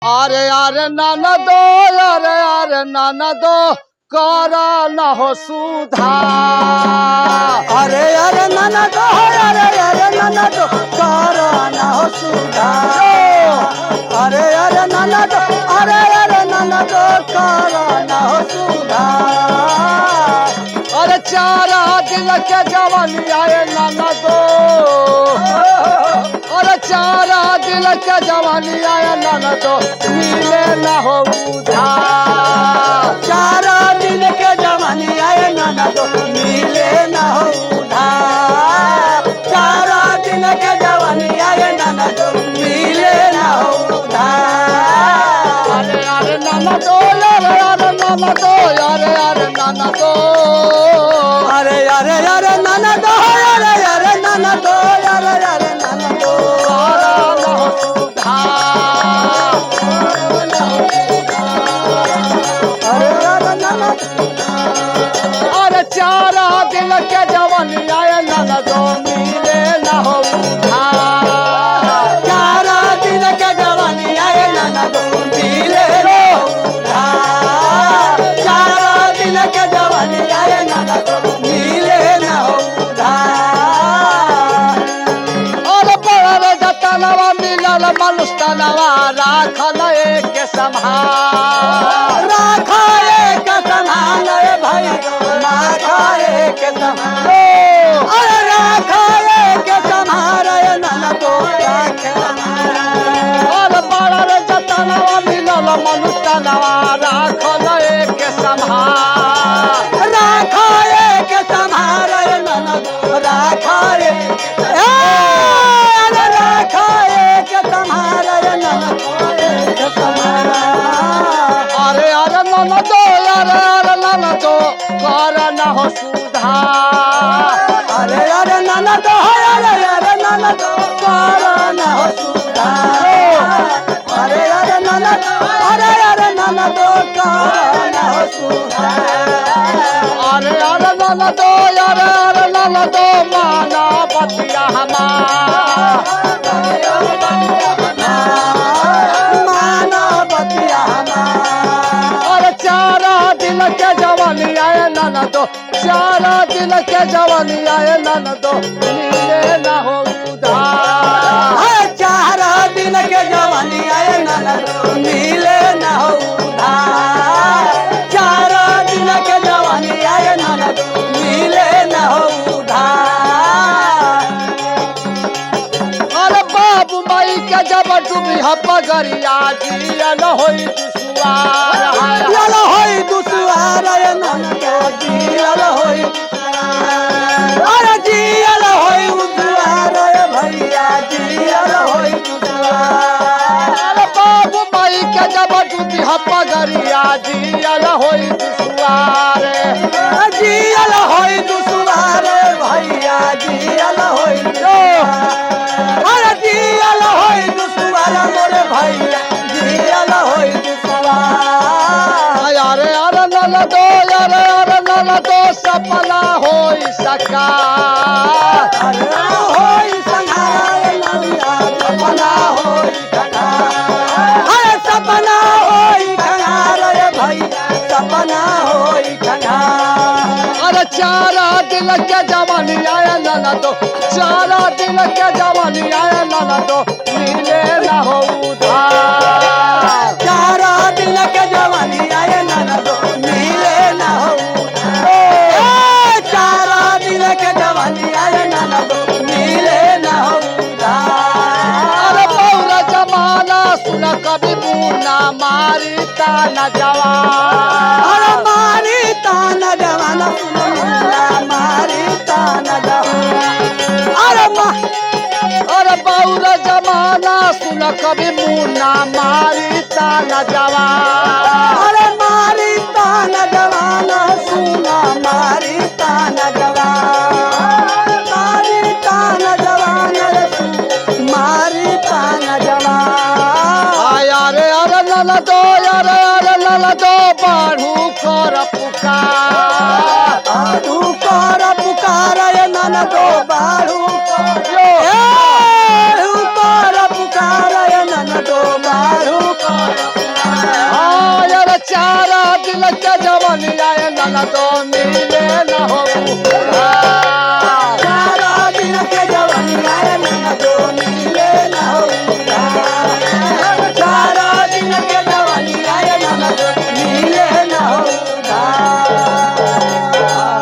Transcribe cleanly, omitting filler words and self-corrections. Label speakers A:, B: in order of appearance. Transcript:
A: अरे अरे नाना दो, अरे अरे नाना दो, करा न हो सुधार।
B: अरे अरे नाना दो, अरे अरे नाना दो, करा ना हो सुधार। अरे अरे नाना दो, अरे अरे नाना दो, करा ना हो सुधार।
A: अरे चारा दिल के जवानी आए नाना दो, अरे चारा दिल के जवानी आए नाना दो, मिले न हो उधार।
B: चारा दिन के जवानी आए नाना दो, मिले ना हो उधार। चारा दिन के जवानी आए नाना दो, मिले ना हो उधार।
A: अरे अरे नाना दो, अरे अरे नाना दो, अरे अरे नाना दो,
B: अरे अरे अरे नाना दो, अरे अरे नाना दो, अरे अरे नाना दो।
A: करा न हो सुधार।
B: अरे अरे नाना
A: अरे चारा दिल के जवानी आए नाना दो, मिले न हो उधार।
B: चारा दिन के जवानी आए नाना दो, मिले ना हो उधार। चारा दिन के जवानी आए नाना दो, मिले ना हो उधार।
A: अरे बड़ा रे जतनवा मिलल मनुष्यनवा, राखल एक संभार।
B: राखा एक समान रे भाई, राखा एक समान। अरे राखा एक समान रे नाना दो, राखे
A: अरे बड़ा रे जतनवा मिलल मनुष्यनवा, राखल एक संभार।
B: राखा एक समान रे नाना दो, राखा एक अरे राखा एक समान रे नाना दो, एक समान।
A: अरे अरे नाना दो, अरे अरे नाना दो, कर न हो सुधार।
B: अरे अरे नाना दो, अरे अरे नाना दो, करा ना हो सुधार। अरे अरे नाना दो, अरे अरे नाना दो, करा ना हो सुधार।
A: अरे अरे नाना दो, अरे अरे नाना दो, माना बतिया हमार।
B: माना बतिया हमार।
A: अरे चारा दिल के जवानी आए नाना दो, चारा दिल के जवानी आए नाना दो, मिले न हो उधार।
B: चार दिन के जवानी आए नाना दो, मिले ना हो उधार। चार दिन के जवानी आए नाना दो, मिले ना हो उधार।
A: अरे बाबू माई के जब डूबी पगरिया, जियल होई दुसुआर। हाय हाय।
B: जियल होई दुसवार रे नाना दो, जियल होई दुसवार। अरे जियल होई दुसवार रे भैया, जियल होई दुसवार।
A: अरे बाबू माई के जब डूबी पगरिया, जियल होई दुसुआर।
B: जियल होई दुसवार रे भैया, जियल होई दुसवार। अरे जियल होई दुसवार मोरे भैया, जियल होई दुसवार।
A: अरे अरे नाना दो, अरे अरे नाना दो, सपना होई सकार।
B: अरे होई संघारा रे नैया, सपना होई संघारा। अरे सपना होई संघारा रे भैया, सपना होई संघारा।
A: अरे चारा दिल के जवानी आया नाना दो, चारा दिल के जवानी आया नाना दो, मिले न हो उधार।
B: चारा दिन के जवानी आए नाना दो, मिले ना हो उधार। चारा दिन के जवानी आए नाना दो, मिले ना हो उधार।
A: अरे पौरा जमाना सुन कभी मुन्ना, मारी ताना जवान।
B: अरे मारी ताना जवाना सुनो मुन्ना, मारी ताना जवाना।
A: अरे पौरा जमाना सुन कभी मुन्ना, मारी ताना जवान।
B: अरे मारी ताना जवाना सुना, मारी ताना जवाना। मारी ताना जवाना रे सुना, मारी ताना जवाना।
A: अरे अरे नाना दो, अरे अरे नाना दो, बाढ़ू कर पुकार।
B: बाढ़ू कर पुकार रे नाना दो, बाढ़ू कर पुकार रे नाना दो, बाढ़ू कर
A: यार चारा दिन के जवानी आए नाना तो मिले न हो उधार